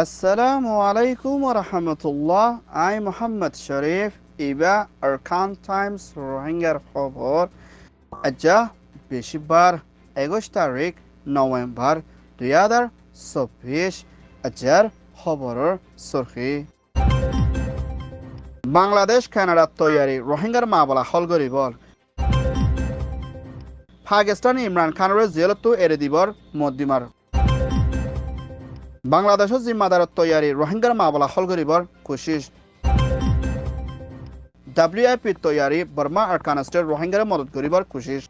আসসালামু আলাইকুম রহমতুল্লাহ। I Mohammad Sharif Iba Arkan Times রোহিঙ্গার খবর আজা বৃহস্পতিবার 21 তারিখ নভেম্বর 2024 আজার খবরের সুরখি বাংলাদেশ কানাডার তৈয়ারি রোহিঙ্গার মামলা হল গরিবর পাকিস্তান ইমরান খানের জেলত এড়ে দিবর মদ্দিমার বাংলাদেশের জিম্মাদারত তৈয়ারি রোহিঙ্গার মামলা হল গরিবর কোশিশ WFP তৈয়ারি বর্মা আরকান স্টেট রোহিঙ্গার মদত গরিবর কোশিশ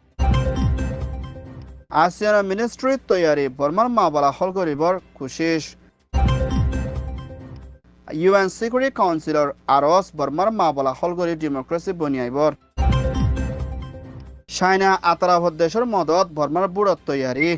আসিয়ান মিনিস্ট্রি তৈয়ারি বর্মার মামলা হল গরিবর কোশিশ UN সিকিউরিটি কাউন্সিলর আরস বর্মার মামলা হল গরি ডেমোক্রেসি বনিয়াইবর চায়না আতারাভদ দেশের মদত বর্মার বুড়ত তৈয়ারি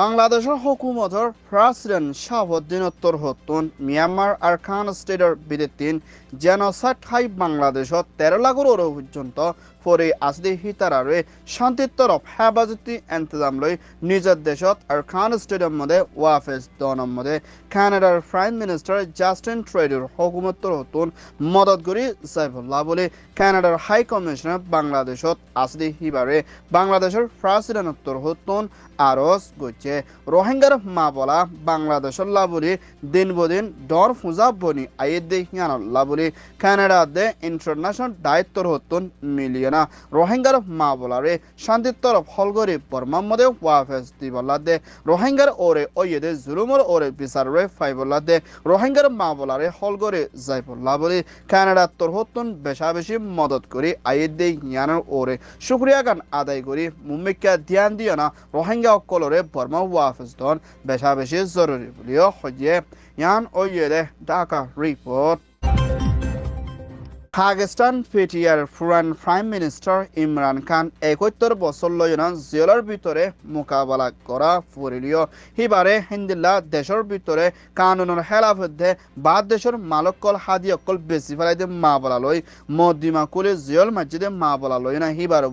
বাংলাদেশের হুকুমতের প্রেসিডেন্ট শাহাবুদ্দিন হত্যন মিয়ানমার আরকান স্টেটের বিদেতিন জেনোসাইড হাই বাংলাদেশত 13 লাখর পর্যন্ত পরে আসদি হিতারারে শান্তির তরফ হেফাজতি ইন্তজাম লই নিজের দেশত আরকান স্টেটের মধ্যে ওয়াফেজ দনের মধ্যে কানাডার প্রাইম মিনিস্টার জাস্টিন ট্রুডোর হুকুমতর হতুন মদত করি সাইফুল্লাহ বলে কানাডার হাই কমিশনার বাংলাদেশত আসদি হিবারে বাংলাদেশের প্রেসিডেন্টর হতুন আরস গইছে রোহিঙ্গার মামলা বাংলাদেশের লাবলি দিন বদিন ডর ফুজা বনি আইদে হিয়ান লাবলি কানাডা দে ইন্টারন্যাশনাল দায়িত্বর হতুন মিলিয়না রোহিঙ্গার মামলারে শান্তির তরফ হলগরি বর্মার মধ্যে ওয়াফেজ দিবল্লা দে রোহিঙ্গার ওরে ওয়েদে জুলুমর ওরে বিচারে ফাইবল্লা দে রোহিঙ্গার মামলারে হলগরি যাইবল্লা বলি কানাডার তোর হতুন বেশা বেশি মদত করি আইদে হিয়ানের ওরে শুক্রিয়া গান আদায় করি মুম্মিকা ধ্যান দিও না রোহিঙ্গা অকলরে বর্মা ওয়াফেজ দন বেশা বেশি জরুরি বলিও হইয়ে ইয়ান ওয়েদে ঢাকা রিপোর্ট পাকিস্তান পিটিআর পুরান প্রাইম মিনিস্টার ইমরান খান 71 বছর লয়না জেলের ভিতরে মোকাবেলা করা ফুরিলিও হিবারে হিন্দিল্লা দেশের ভিতরে কানুনের হেলাফতে বাদ দেশের মালকল হাদিয়কল বেশি ফেলাইতে মামলা লই মদিমা কুলে জেল মসজিদে মামলা লই না হিবার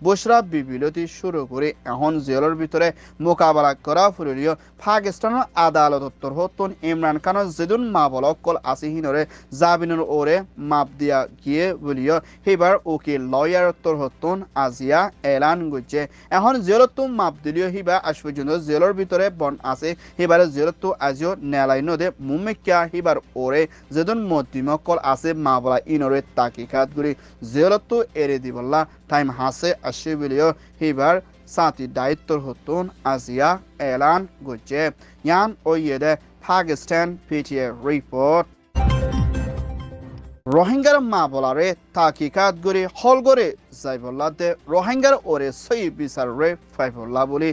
বসরা বিবিলতি শুরু করে এখন জেলের ভিতরে মোকাবেলা করা ফুরিলিও পাকিস্তানের আদালতর হতন ইমরান খানের যেদিন মামলা কল আসিহিনরে জাবিনুর ওরে মাপ দিয়া গিয়ে বলিও এবার ওকে লয়ার তোর হতুন আজিয়া এলান করছে এখন জেলত মাপ দিলিও হিবা আজ পর্যন্ত জেলের ভিতরে বন আছে এবারে জেলত আজিও নেলাই নদে মুম্মিকা হিবার ওরে যেদিন মধ্যমকল আছে মা বলা ইনরে তাকি খাত গুলি জেলত এড়ে দিবল্লা টাইম হাসে আসে বলিও হিবার সাথী দায়িত্বর হতুন আজিয়া এলান করছে ইয়ান ওইদে পাকিস্তান পিটিএ রিপোর্ট রোহিঙ্গার মামলারে তাকিকাত গরি হল গরে যাইবল্লাতে রোহিঙ্গার ওরে সই বিচারে ফাইবল্লা বলি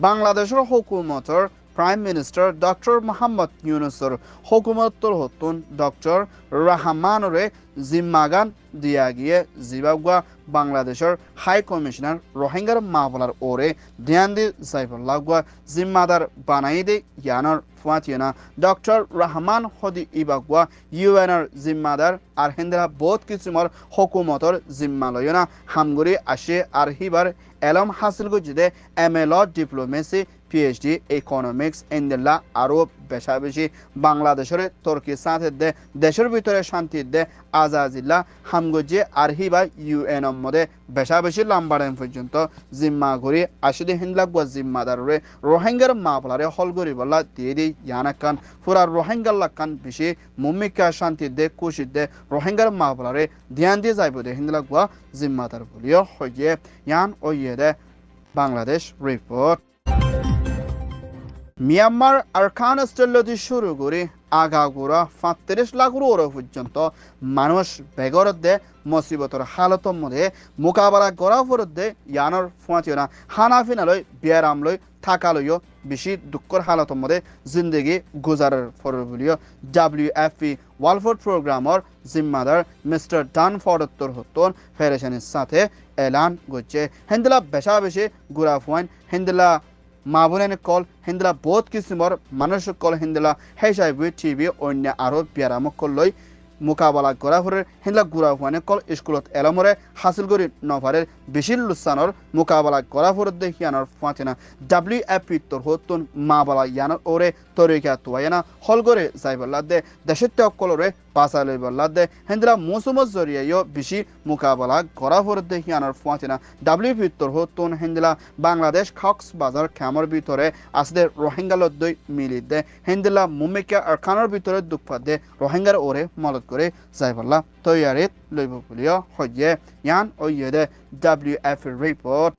বাংলাদেশের হুকুমতর প্রাইম মিনিস্টার ডক্টর মোহাম্মদ ইউনুসর হুকুমতর হতুন ডক্টর রহমানরে জিম্মাগান দিয়া গিয়ে জিবাগুয়া বাংলাদেশের হাই কমিশনার রোহিঙ্গার মামলার ওরে ধ্যান দি যাইবল্লা গুয়া জিম্মাদার বানাই দে ইয়ানর ফাতিয়ানা ডক্টর রহমান হদি ইবাগুয়া ইউএনর জিম্মাদার আর হিন্দরা বহুত কিসিমর হুকুমতর জিম্মা লয়না হামগুরি আসে আর হিবার এলম হাসিল গুজিদে ML ডিপ্লোমেসি PhD ইকোনমিক্স ইন্দিল্লা আরো বেশা বেশি বাংলাদেশের তুর্কি সাথে দে দেশের ভিতরে শান্তি দে আজাজিল্লা হামগুজি আর হিবা UN মধ্যে বেশা বেশি লাম্বারেন পর্যন্ত জিম্মা করি আসিদে হিন্দলা গুয়া জিম্মাদারে রোহিঙ্গার মামলারে হল গরি বলা দিয়ে দি ইয়ানাকান পুরা রোহিঙ্গার লাকান বেশি মুম্মিকা শান্তি দে কুশি দে রোহিঙ্গার মামলারে ধ্যান দিয়ে যাইব দে হিন্দলা গুয়া জিম্মাদার বলিও হইয়ে ইয়ান ওইদে বাংলাদেশ রিপোর্ট মিয়ানমার আরকান স্টেটলতি শুরু করে আগাগোড়া 35 লাখর পর্যন্ত মানুষ বেগরদে মুসিবতর হালতর মধ্যে মোকাবেলা করা ফরদে ইয়ানোর ফুয়াতিনা হানাফিনালয় বিয়ারামলয় থাকালয়ও বেশি দুঃখর হালতর মধ্যে জিন্দগি গুজারের ফর বলিও WFP ওয়ালফোর্ড প্রোগ্রামর জিম্মাদার মিস্টার ডান ফরত্তর হতন ফেডারেশনের সাথে এলান করছে হেন্দলা বেশা বেশি গুড়া ফুয়াইন হেন্দলা মাবুনের কল হিন্দলা বহুত কিসিমর মানুষ কল হিন্দলা HIV TB অন্য আরো বিয়ারামক লই মোকাবেলা করা হরে হিন্দলা গুড়া হুয়ানে কল স্কুলত এলমরে হাসিল করি নভারের বেশির লুসানোর মোকাবেলা করা হরে দেখিয়ানোর ফাঁচেনা WFP তোর হতুন মাবালা ইয়ানোর ওরে তরিকা তোয়ায়না হল করে যাইবল্লাদে দেশের অকলরে পাশা লইবল্লাদে হিন্দলা মৌসুমত জরিয়াইও বেশি মোকাবেলা করা হরে দেখিয়ানোর ফাঁচেনা WFP তোর হতুন হিন্দলা বাংলাদেশ কক্সবাজার খামর ভিতরে আসলে রোহিঙ্গা লদ্দই মিলি দে হিন্দলা মুম্মিকা আর খানোর ভিতরে দুঃখপাত দে রোহিঙ্গার ওরে মদত করে যাইবল্লা তৈয়ারিত লইব বলিও হইয়ে ইয়ান ওইয়ে WFP রিপোর্ট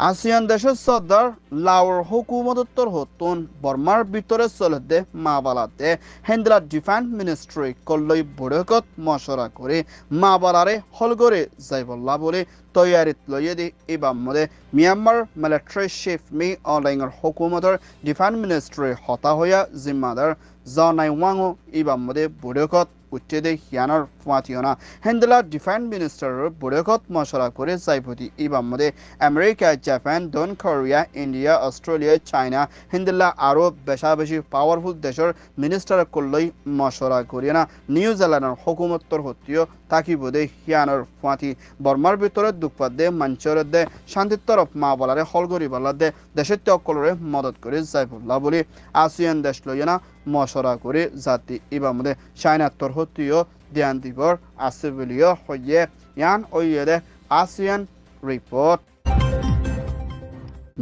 আসিয়ান দেশের সর্দার লাওর হুকুমতর হতুন বর্মার ভিতরে চলতে মাবালাতে হেন্দ্রা ডিফেন্স মিনিস্ট্রি কল্লই বৈঠকত মশরা করে মাবালারে হলগরে যাইবল্লা বলে তৈয়ারিত লইয়ে দি এবার মধ্যে মিয়ানমার মিলিটারি চিফ মি অনলাইনের হুকুমতর ডিফেন্স মিনিস্ট্রি হতা হইয়া জিম্মাদার জানাই ওয়াংও এবার মধ্যে বৈঠকত উঠে দে হিয়ানোর ফাঁচিওনা হেন্ডেলা ডিফেন্স মিনিস্টারের বৈঠকত মশলা করে যাইপতি এবার মধ্যে আমেরিকা জাপান দক্ষিণ কোরিয়া ইন্ডিয়া অস্ট্রেলিয়া চায়না হেন্ডেলা আরও বেশা বেশি পাওয়ারফুল দেশের মিনিস্টার করলেই মশলা করিয়ে না নিউজিল্যান্ডের হুকুমতর হত্যাও তাকি বোধে হিয়ানোর ফাঁচি বর্মার ভিতরে দুঃখপাত দে মঞ্চর দে শান্তির তরফ মা বলারে হলগরি বলা দে দেশের তকলরে মদত করে যাইবল্লা বলে আসিয়ান দেশ লইয়ে না মশরা করে জাতি এবার মধ্যে চায়নাত্তর হত্যাও ধ্যান দিবর আছে বলিও হইয়ে ইয়ান ওইয়ে আসিয়ান রিপোর্ট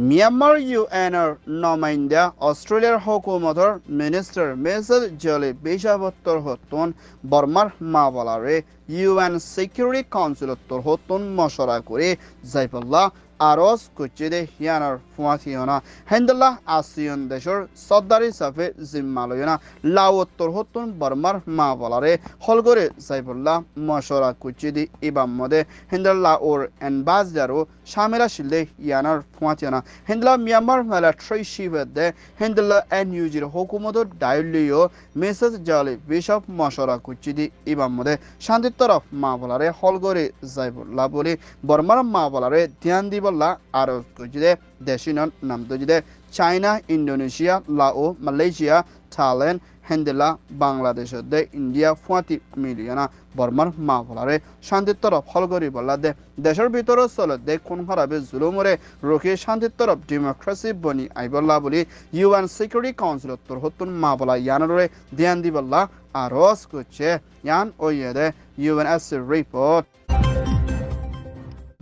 মিয়ানমার ইউএনের নমাইন্দা অস্ট্রেলিয়ার হুকুমতর মিনিস্টার মেজর জলি বিশাবত্তর হতুন বর্মার মাওলারে ইউএন সিকিউরিটি কাউন্সিলত্তর হতুন মশরা করে যাইবল্লা আরজ কুচিদে হিয়ানার ফুয়াথিয়না হেন্দাল্লা আসিয়ন দেশর সর্দারি সাফে জিম্মালয়না লাওত্তর হতুন বর্মার মা বলারে হলগরে সাইফুল্লাহ মশরা কুচিদি ইবাম মদে হেন্দাল্লা ওর এনবাজদারও শামিলা শিলদে হিয়ানার ফুয়াথিয়না হেন্দাল্লা মিয়ানমার মিলিটারি শিবেদে হেন্দাল্লা এনইউজির হুকুমতর ডায়লিও মেসেজ জালি বিশপ মশরা কুচিদি ইবাম মদে শান্তির তরফ মা বলারে হলগরে যাইবুল্লাহ বলে বর্মার মা বলারে ধ্যান দিব আরো কুচিদে দেশিনন নাম দুজিদে চায়না ইন্দোনেশিয়া লাও মালয়েশিয়া থাইল্যান্ড হেন্দেলা বাংলাদেশ দে ইন্ডিয়া 40 মিলিয়না বর্মার মা বলারে শান্তির তরফ হলগরি বলা দে দেশের ভিতরে চলে দে কোন হারাবে জুলুমরে রোকে শান্তির তরফ ডেমোক্রেসি বনি আইবল্লা বলি ইউএন সিকিউরিটি কাউন্সিল তোর হতুন মা বলা ইয়ানরে ধ্যান দিবল্লা আরজ করছে ইয়ান ওইয়ে দে UNSC report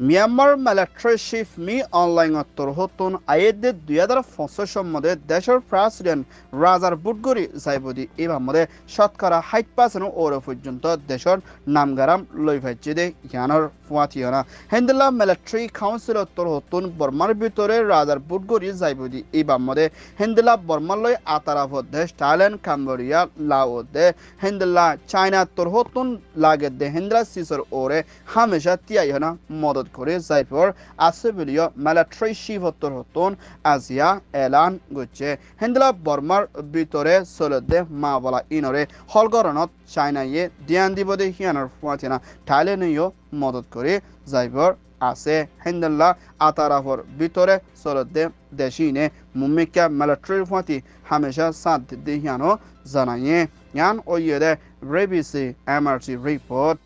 Myanmar military chief মি অনলাইনত্তর হতুন আয়েদে 2025 সম্বন্ধে দেশের প্রেসিডেন্ট রাজার বুটগরি যাইবদি এবার মধ্যে শতকরা 60% ওর পর্যন্ত দেশের নামগারাম লই ভাইছে দে ইয়ানোর ফুয়াথিয়না হেন্দেলা মিলিটারি কাউন্সিলত্তর হতুন বর্মার ভিতরে রাজার বুটগরি যাইবদি এবার মধ্যে হেন্দেলা বর্মার লই আতারাফ দেশ থাইল্যান্ড কাম্বোডিয়া লাও দে হেন্দেলা চায়না তোর হতুন লাগে দে হেন্দেলা সিসর ওরে হামেশা তিয়াইহনা মদত করে যাইপর আছে বলিও মিলিটারি শিবত্তর হতুন আজিয়া এলান গুচ্ছে হেন্দেলা বর্মার ভিতরে চলতে মা বলা ইনরে হলগরণত চায়নাইয়ে ধ্যান দিব দে হিয়ানোর ফুয়াথিনা থাইল্যান্ডেও মদত করে যাইপর আছে হেন্দেলা আতারাফর ভিতরে চলতে দেশিনে মুম্মিকা মিলিটারি ফুয়াথি হামেশা সাথ দে হিয়ানো জানাইয়ে ইয়ান ওইয়ে দে রেবিসি এমার্জি রিপোর্ট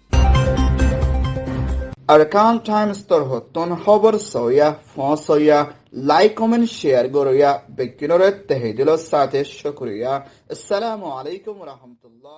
Arkan Times তোর হতুন খবর সইয়া ফসইয়া লাইক কমেন্ট শেয়ার গরইয়া বেকিনরে তেহেদিল সাথে শুকরিয়া আসসালামু আলাইকুম ওয়া রাহমাতুল্লাহ।